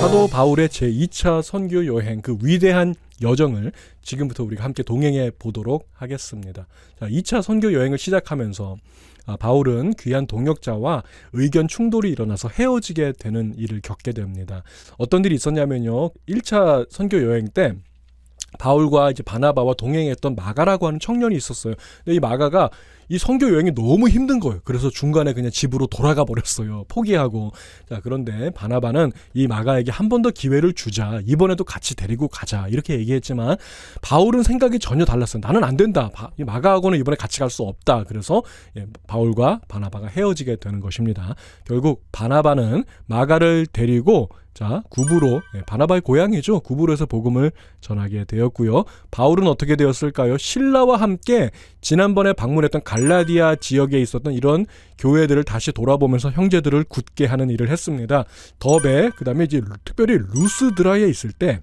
사도 바울의 제2차 선교 여행, 그 위대한 여정을 지금부터 우리가 함께 동행해 보도록 하겠습니다. 자, 2차 선교 여행을 시작하면서 바울은 귀한 동역자와 의견 충돌이 일어나서 헤어지게 되는 일을 겪게 됩니다. 어떤 일이 있었냐면요. 1차 선교 여행 때 바울과 이제 바나바와 동행했던 마가라고 하는 청년이 있었어요. 근데 이 마가가 이 선교 여행이 너무 힘든 거예요. 그래서 중간에 그냥 집으로 돌아가 버렸어요. 포기하고. 자, 그런데 바나바는 이 마가에게 한 번 더 기회를 주자. 이번에도 같이 데리고 가자. 이렇게 얘기했지만 바울은 생각이 전혀 달랐어요. 나는 안 된다. 이 마가하고는 이번에 같이 갈 수 없다. 그래서 바울과 바나바가 헤어지게 되는 것입니다. 결국 바나바는 마가를 데리고 구브로, 바나바의 고향이죠. 구브로에서 복음을 전하게 되었고요. 바울은 어떻게 되었을까요? 신라와 함께 지난번에 방문했던 갈라디아 지역에 있었던 이런 교회들을 다시 돌아보면서 형제들을 굳게 하는 일을 했습니다. 더베, 그 다음에 이제 특별히 루스드라에 있을 때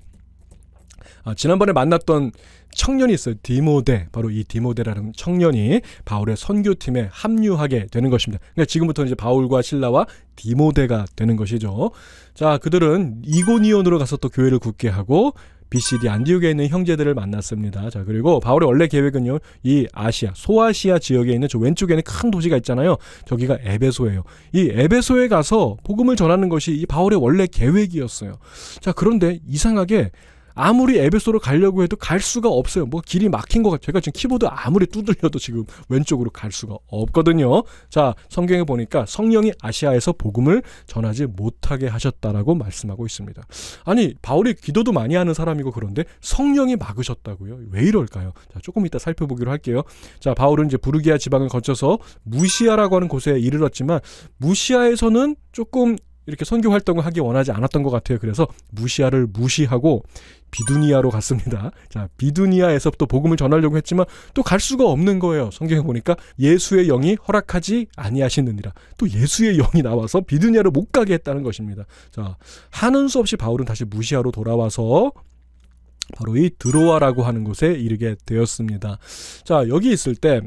지난번에 만났던 청년이 있어요. 디모데, 바로 이 디모데라는 청년이 바울의 선교팀에 합류하게 되는 것입니다. 그러니까 지금부터 이제 바울과 실라와 디모데가 되는 것이죠. 자, 그들은 이고니온으로 가서 또 교회를 굳게 하고 BCD 안디옥에 있는 형제들을 만났습니다. 자, 그리고 바울의 원래 계획은요, 이 아시아, 소아시아 지역에 있는 저 왼쪽에 있는 큰 도시가 있잖아요. 저기가 에베소예요. 이 에베소에 가서 복음을 전하는 것이 이 바울의 원래 계획이었어요. 자, 그런데 이상하게 아무리 에베소로 가려고 해도 갈 수가 없어요. 뭐 길이 막힌 것 같아요. 제가 지금 키보드 아무리 두들려도 지금 왼쪽으로 갈 수가 없거든요. 자, 성경에 보니까 성령이 아시아에서 복음을 전하지 못하게 하셨다라고 말씀하고 있습니다. 아니, 바울이 기도도 많이 하는 사람이고 그런데 성령이 막으셨다고요? 왜 이럴까요? 자, 조금 이따 살펴보기로 할게요. 자, 바울은 이제 부르기아 지방을 거쳐서 무시아라고 하는 곳에 이르렀지만 무시아에서는 조금 이렇게 선교 활동을 하기 원하지 않았던 것 같아요. 그래서 무시아를 무시하고 비두니아로 갔습니다. 자, 비두니아에서 또 복음을 전하려고 했지만 또 갈 수가 없는 거예요. 성경에 보니까 예수의 영이 허락하지 아니하시느니라. 또 예수의 영이 나와서 비두니아로 못 가게 했다는 것입니다. 자, 하는 수 없이 바울은 다시 무시아로 돌아와서 바로 이 드로아라고 하는 곳에 이르게 되었습니다. 자, 여기 있을 때,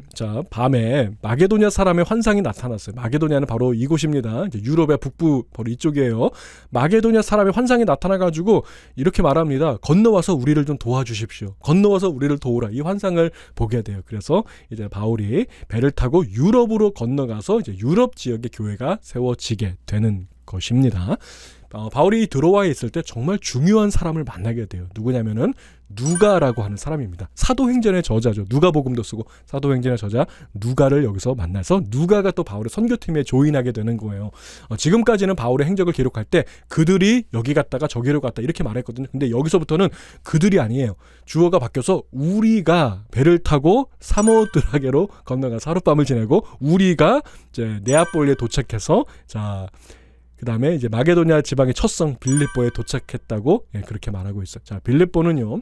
밤에 마게도냐 사람의 환상이 나타났어요. 마게도냐는 바로 이곳입니다. 이제 유럽의 북부 바로 이쪽이에요. 마게도냐 사람의 환상이 나타나가지고 이렇게 말합니다. 건너와서 우리를 좀 도와주십시오. 건너와서 우리를 도우라. 이 환상을 보게 돼요. 그래서 이제 바울이 배를 타고 유럽으로 건너가서 이제 유럽 지역의 교회가 세워지게 되는 것입니다. 바울이 드로아에 있을 때 정말 중요한 사람을 만나게 돼요. 누구냐면은 누가라고 하는 사람입니다. 사도행전의 저자죠. 누가복음도 쓰고 사도행전의 저자 누가를 여기서 만나서 누가가 또 바울의 선교팀에 조인하게 되는 거예요. 지금까지는 바울의 행적을 기록할 때 그들이 여기 갔다가 저기로 갔다 이렇게 말했거든요. 근데 여기서부터는 그들이 아니에요. 주어가 바뀌어서 우리가 배를 타고 사모드라게로 건너가서 하룻밤을 지내고 우리가 이제 네아폴리에 도착해서 그 다음에 이제 마게도냐 지방의 첫 성 빌립보에 도착했다고 그렇게 말하고 있어요. 자, 빌립보는요,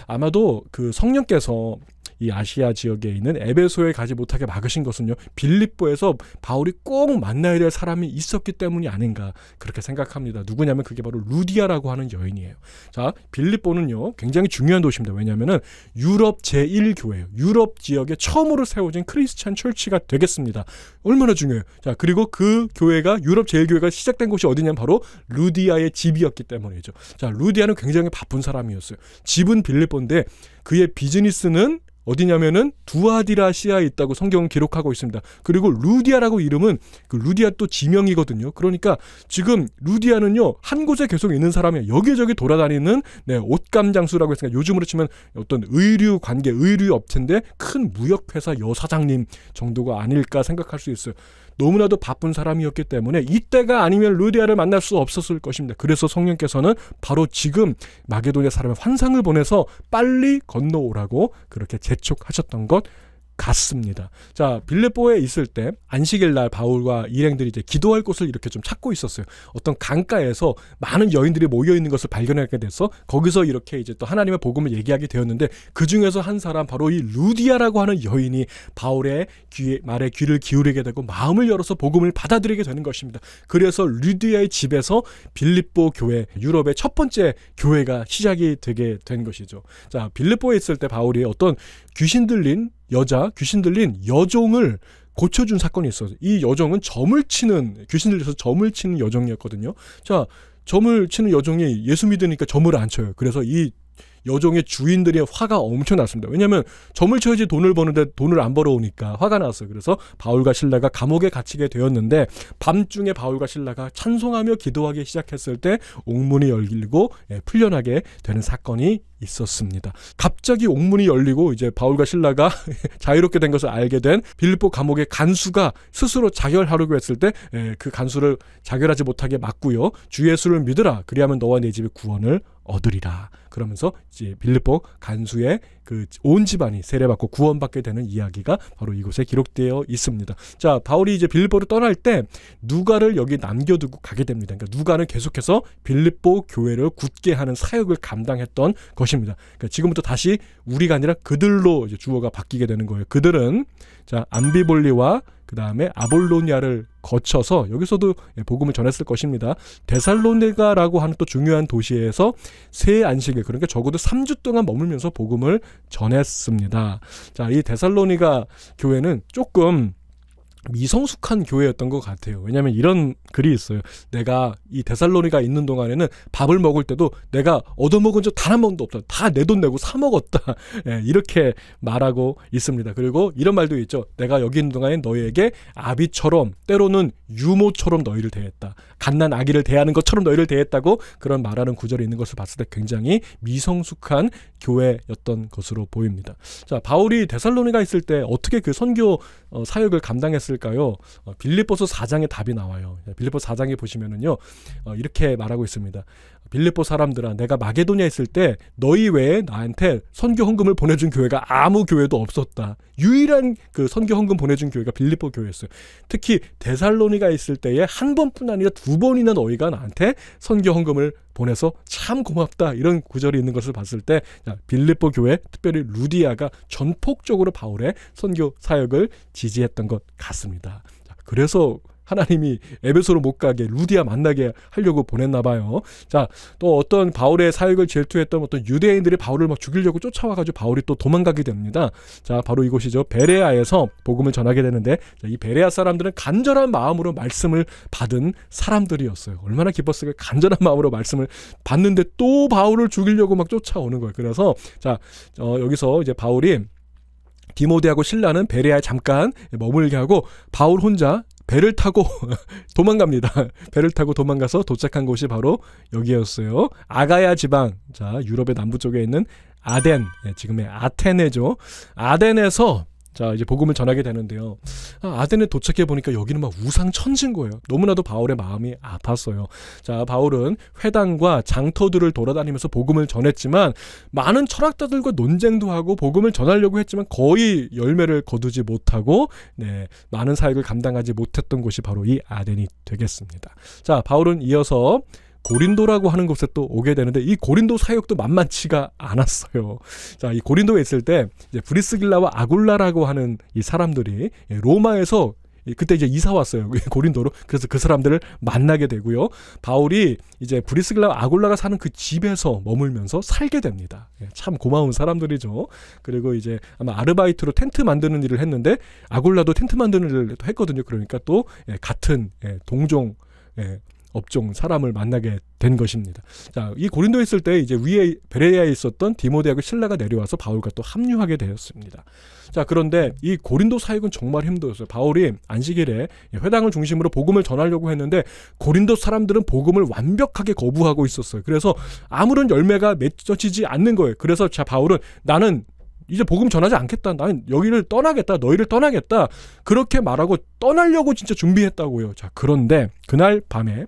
아마도 그 성령께서 이 아시아 지역에 있는 에베소에 가지 못하게 막으신 것은요, 빌립보에서 바울이 꼭 만나야 될 사람이 있었기 때문이 아닌가 그렇게 생각합니다. 누구냐면 그게 바로 루디아라고 하는 여인이에요. 자, 빌립보는요 굉장히 중요한 도시입니다. 왜냐하면은 유럽 제1교회예요. 유럽 지역에 처음으로 세워진 크리스찬 철치가 되겠습니다. 얼마나 중요해요. 자, 그리고 그 교회가 유럽 제1교회가 시작된 곳이 어디냐면 바로 루디아의 집이었기 때문이죠. 자, 루디아는 굉장히 바쁜 사람이었어요. 집은 빌립보인데 그의 비즈니스는 어디냐면은 두아디라시아에 있다고 성경은 기록하고 있습니다. 그리고 루디아라고 이름은 그 루디아 또 지명이거든요. 그러니까 지금 루디아는요 한 곳에 계속 있는 사람이에요. 여기저기 돌아다니는 옷감 장수라고 했으니까 요즘으로 치면 어떤 의류 관계, 의류 업체인데 큰 무역회사 여사장님 정도가 아닐까 생각할 수 있어요. 너무나도 바쁜 사람이었기 때문에 이때가 아니면 루디아를 만날 수 없었을 것입니다. 그래서 성령께서는 바로 지금 마게도냐 사람의 환상을 보내서 빨리 건너오라고 그렇게 재촉하셨던 것 같습니다. 자, 빌립보에 있을 때 안식일 날 바울과 일행들이 이제 기도할 곳을 이렇게 좀 찾고 있었어요. 어떤 강가에서 많은 여인들이 모여 있는 것을 발견하게 돼서 거기서 이렇게 이제 또 하나님의 복음을 얘기하게 되었는데 그 중에서 한 사람 바로 이 루디아라고 하는 여인이 바울의 말에 귀를 기울이게 되고 마음을 열어서 복음을 받아들이게 되는 것입니다. 그래서 루디아의 집에서 빌립보 교회, 유럽의 첫 번째 교회가 시작이 되게 된 것이죠. 자, 빌립보에 있을 때 바울이 어떤 귀신 들린 여종을 고쳐준 사건이 있어요. 이 여종은 귀신 들려서 점을 치는 여종이었거든요. 자, 점을 치는 여종이 예수 믿으니까 점을 안 쳐요. 그래서 이 여종의 주인들이 화가 엄청 났습니다. 왜냐하면 점을 쳐야지 돈을 버는데 돈을 안 벌어오니까 화가 났어요. 그래서 바울과 실라가 감옥에 갇히게 되었는데 밤중에 바울과 실라가 찬송하며 기도하기 시작했을 때 옥문이 열리고 풀려나게 되는 사건이 있었습니다. 갑자기 옥문이 열리고 이제 바울과 실라가 자유롭게 된 것을 알게 된 빌립보 감옥의 간수가 스스로 자결하려고 했을 때 그 간수를 자결하지 못하게 막고요. 주 예수를 믿으라. 그리하면 너와 내 집에 구원을 얻으리라. 그러면서 이제 빌립보 간수의 그 온 집안이 세례받고 구원받게 되는 이야기가 바로 이곳에 기록되어 있습니다. 자, 바울이 이제 빌립보를 떠날 때 누가를 여기 남겨두고 가게 됩니다. 그러니까 누가는 계속해서 빌립보 교회를 굳게 하는 사역을 감당했던 것입니다. 그러니까 지금부터 다시 우리가 아니라 그들로 이제 주어가 바뀌게 되는 거예요. 그들은 자, 암비볼리와 그 다음에 아볼로니아를 거쳐서 여기서도 복음을 전했을 것입니다. 데살로니가라고 하는 또 중요한 도시에서 새 안식일, 그러니까 적어도 3주 동안 머물면서 복음을 전했습니다. 자, 이 데살로니가 교회는 조금 미성숙한 교회였던 것 같아요. 왜냐하면 이런 글이 있어요. 내가 이 데살로니가 있는 동안에는 밥을 먹을 때도 내가 얻어먹은 적 단 한 번도 없다. 다 내 돈 내고 사 먹었다. 이렇게 말하고 있습니다. 그리고 이런 말도 있죠. 내가 여기 있는 동안에 너희에게 아비처럼 때로는 유모처럼 너희를 대했다. 갓난 아기를 대하는 것처럼 너희를 대했다고 그런 말하는 구절이 있는 것을 봤을 때 굉장히 미성숙한 교회였던 것으로 보입니다. 자, 바울이 데살로니가 있을 때 어떻게 그 선교 사역을 감당했을까요? 빌립보서 4장에 답이 나와요. 빌립보 4장에 보시면은요, 이렇게 말하고 있습니다. 빌립보 사람들아, 내가 마게도니아에 있을 때 너희 외에 나한테 선교 헌금을 보내준 교회가 아무 교회도 없었다. 유일한 그 선교 헌금 보내준 교회가 빌립보 교회였어요. 특히 데살로니가 있을 때에 한 번뿐 아니라 2번이나 너희가 나한테 선교 헌금을 보내서 참 고맙다. 이런 구절이 있는 것을 봤을 때 빌립보 교회, 특별히 루디아가 전폭적으로 바울의 선교 사역을 지지했던 것 같습니다. 그래서 하나님이 에베소로 못 가게 루디아 만나게 하려고 보냈나 봐요. 자, 또 어떤 바울의 사역을 질투했던 어떤 유대인들이 바울을 막 죽이려고 쫓아와가지고 바울이 또 도망가게 됩니다. 자, 바로 이곳이죠. 베레아에서 복음을 전하게 되는데, 자, 이 베레아 사람들은 간절한 마음으로 말씀을 받은 사람들이었어요. 얼마나 기뻤을까. 간절한 마음으로 말씀을 받는데 또 바울을 죽이려고 막 쫓아오는 거예요. 그래서 자, 여기서 이제 바울이 디모데하고 실라는 베레아에 잠깐 머물게 하고 바울 혼자 배를 타고 도망갑니다. 배를 타고 도망가서 도착한 곳이 바로 여기였어요. 아가야 지방, 자, 유럽의 남부 쪽에 있는 아덴, 지금의 아테네죠. 아덴에서 자, 이제 복음을 전하게 되는데요. 아덴에 도착해 보니까 여기는 막 우상천지인 거예요. 너무나도 바울의 마음이 아팠어요. 자, 바울은 회당과 장터들을 돌아다니면서 복음을 전했지만 많은 철학자들과 논쟁도 하고 복음을 전하려고 했지만 거의 열매를 거두지 못하고 많은 사역을 감당하지 못했던 곳이 바로 이 아덴이 되겠습니다. 자, 바울은 이어서 고린도라고 하는 곳에 또 오게 되는데 이 고린도 사역도 만만치가 않았어요. 자, 이 고린도에 있을 때 이제 브리스길라와 아굴라라고 하는 이 사람들이 로마에서 그때 이제 이사 왔어요. 고린도로. 그래서 그 사람들을 만나게 되고요. 바울이 이제 브리스길라와 아굴라가 사는 그 집에서 머물면서 살게 됩니다. 참 고마운 사람들이죠. 그리고 이제 아마 아르바이트로 텐트 만드는 일을 했는데 아굴라도 텐트 만드는 일을 또 했거든요. 그러니까 또 같은 동종 업종 사람을 만나게 된 것입니다. 자, 이 고린도에 있을 때 이제 위에 베레아에 있었던 디모데하고 실라가 내려와서 바울과 또 합류하게 되었습니다. 자, 그런데 이 고린도 사역은 정말 힘들었어요. 바울이 안식일에 회당을 중심으로 복음을 전하려고 했는데 고린도 사람들은 복음을 완벽하게 거부하고 있었어요. 그래서 아무런 열매가 맺어지지 않는 거예요. 그래서 자, 바울은 나는 이제 복음 전하지 않겠다. 나는 여기를 떠나겠다. 너희를 떠나겠다. 그렇게 말하고 떠나려고 진짜 준비했다고요. 자, 그런데 그날 밤에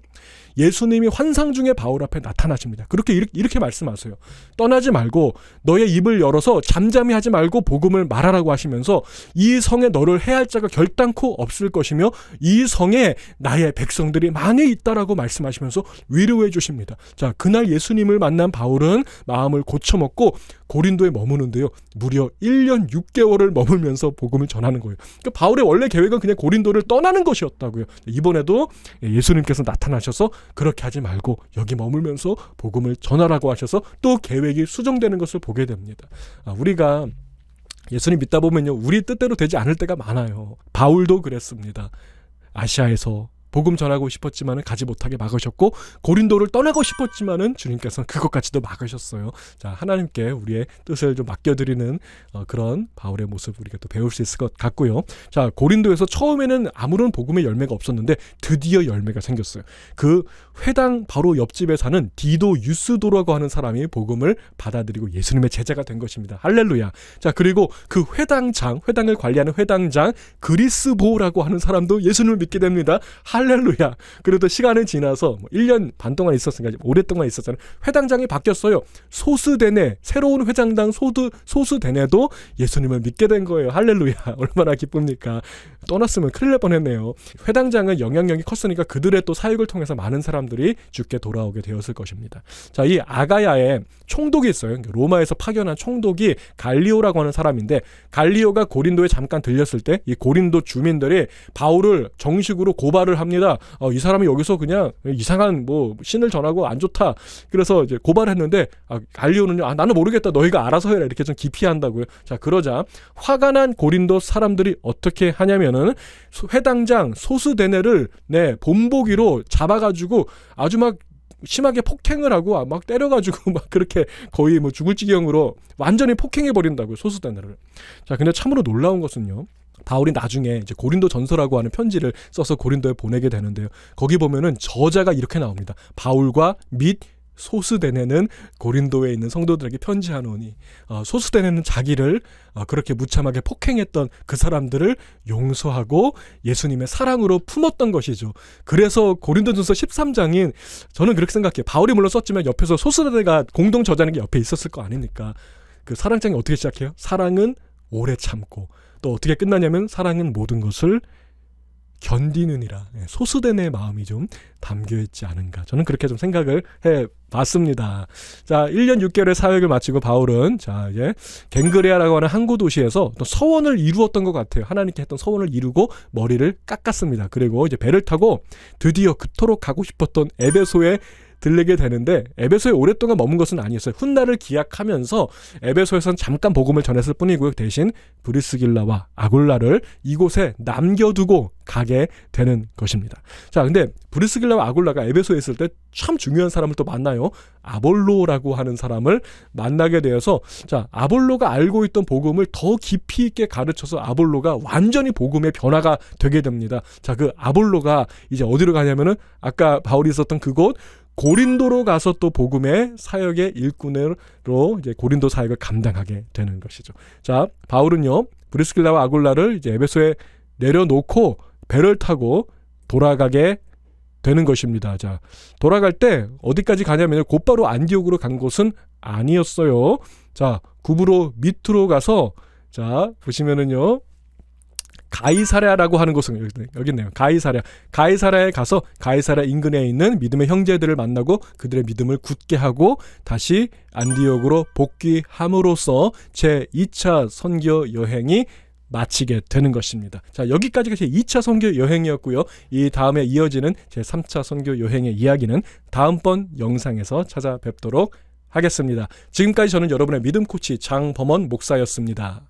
예수님이 환상 중에 바울 앞에 나타나십니다. 그렇게 이렇게 말씀하세요. 떠나지 말고 너의 입을 열어서 잠잠히 하지 말고 복음을 말하라고 하시면서 이 성에 너를 해할 자가 결단코 없을 것이며 이 성에 나의 백성들이 많이 있다라고 말씀하시면서 위로해 주십니다. 자, 그날 예수님을 만난 바울은 마음을 고쳐먹고 고린도에 머무는데요. 무려 1년 6개월을 머물면서 복음을 전하는 거예요. 그러니까 바울의 원래 계획은 그냥 고린도를 떠나는 것이었다고요. 이번에도 예수님께서 나타나셔서 그렇게 하지 말고 여기 머물면서 복음을 전하라고 하셔서 또 계획이 수정되는 것을 보게 됩니다. 우리가 예수님 믿다 보면요, 우리 뜻대로 되지 않을 때가 많아요. 바울도 그랬습니다. 아시아에서 복음 전하고 싶었지만은 가지 못하게 막으셨고, 고린도를 떠나고 싶었지만은 주님께서는 그것까지도 막으셨어요. 자, 하나님께 우리의 뜻을 좀 맡겨드리는 그런 바울의 모습 우리가 또 배울 수 있을 것 같고요. 자, 고린도에서 처음에는 아무런 복음의 열매가 없었는데 드디어 열매가 생겼어요. 그 회당 바로 옆집에 사는 디도 유스도라고 하는 사람이 복음을 받아들이고 예수님의 제자가 된 것입니다. 할렐루야. 자, 그리고 그 회당을 관리하는 회당장 그리스보라고 하는 사람도 예수님을 믿게 됩니다. 할렐루야. 그래도 시간이 지나서 1년 반 동안 있었으니까 오랫동안 있었잖아요. 회당장이 바뀌었어요. 소스데네, 새로운 회장당 소스데네도 예수님을 믿게 된 거예요. 할렐루야. 얼마나 기쁩니까? 떠났으면 큰일 날 뻔했네요. 회당장은 영향력이 컸으니까 그들의 또 사역을 통해서 많은 사람들이 주께 돌아오게 되었을 것입니다. 자, 이 아가야에 총독이 있어요. 로마에서 파견한 총독이 갈리오라고 하는 사람인데, 갈리오가 고린도에 잠깐 들렸을 때 이 고린도 주민들이 바울을 정식으로 고발을 합니다. 이 사람이 여기서 그냥 이상한 신을 전하고 안 좋다. 그래서 이제 고발했는데 갈리오는요, 나는 모르겠다. 너희가 알아서 해라. 이렇게 좀 기피한다고요. 자, 그러자 화가 난 고린도 사람들이 어떻게 하냐면은 회당장 소스데네를 본보기로 잡아가지고 아주 막 심하게 폭행을 하고 막 때려가지고 막 그렇게 거의 죽을 지경으로 완전히 폭행해버린다고요, 소스데네를. 자, 근데 참으로 놀라운 것은요, 바울이 나중에 이제 고린도 전서라고 하는 편지를 써서 고린도에 보내게 되는데요. 거기 보면은 저자가 이렇게 나옵니다. 바울과 및 소스데네는 고린도에 있는 성도들에게 편지하노니, 소스데네는 자기를 그렇게 무참하게 폭행했던 그 사람들을 용서하고 예수님의 사랑으로 품었던 것이죠. 그래서 고린도전서 13장인, 저는 그렇게 생각해요. 바울이 물론 썼지만 옆에서 소스데네가 공동 저자는 게 옆에 있었을 거 아닙니까? 그 사랑장이 어떻게 시작해요? 사랑은 오래 참고, 또 어떻게 끝나냐면 사랑은 모든 것을 견디느니라. 소스데네의 마음이 좀 담겨있지 않은가, 저는 그렇게 좀 생각을 해봤습니다. 자, 1년 6개월의 사역을 마치고 바울은 이제 갱그레아라고 하는 항구 도시에서 또 서원을 이루었던 것 같아요. 하나님께 했던 서원을 이루고 머리를 깎았습니다. 그리고 이제 배를 타고 드디어 그토록 가고 싶었던 에베소에 들리게 되는데, 에베소에 오랫동안 머문 것은 아니었어요. 훗날을 기약하면서 에베소에서는 잠깐 복음을 전했을 뿐이고요. 대신 브리스길라와 아굴라를 이곳에 남겨두고 가게 되는 것입니다. 자, 근데 브리스길라와 아굴라가 에베소에 있을 때 참 중요한 사람을 또 만나요. 아볼로라고 하는 사람을 만나게 되어서, 자, 아볼로가 알고 있던 복음을 더 깊이 있게 가르쳐서 아볼로가 완전히 복음의 변화가 되게 됩니다. 자, 그 아볼로가 이제 어디로 가냐면은 아까 바울이 있었던 그곳 고린도로 가서 또 복음의 사역의 일꾼으로 이제 고린도 사역을 감당하게 되는 것이죠. 자, 바울은요, 브리스길라와 아굴라를 이제 에베소에 내려놓고 배를 타고 돌아가게 되는 것입니다. 자, 돌아갈 때 어디까지 가냐면 곧바로 안디옥으로 간 곳은 아니었어요. 자, 구브로 밑으로 가서, 자, 보시면은요, 가이사랴라고 하는 곳은 여기 있네요. 가이사랴에 가서 가이사랴 인근에 있는 믿음의 형제들을 만나고 그들의 믿음을 굳게 하고 다시 안디옥으로 복귀함으로써 제2차 선교 여행이 마치게 되는 것입니다. 자, 여기까지가 제 2차 선교 여행이었고요. 이 다음에 이어지는 제 3차 선교 여행의 이야기는 다음번 영상에서 찾아뵙도록 하겠습니다. 지금까지 저는 여러분의 믿음 코치 장범원 목사였습니다.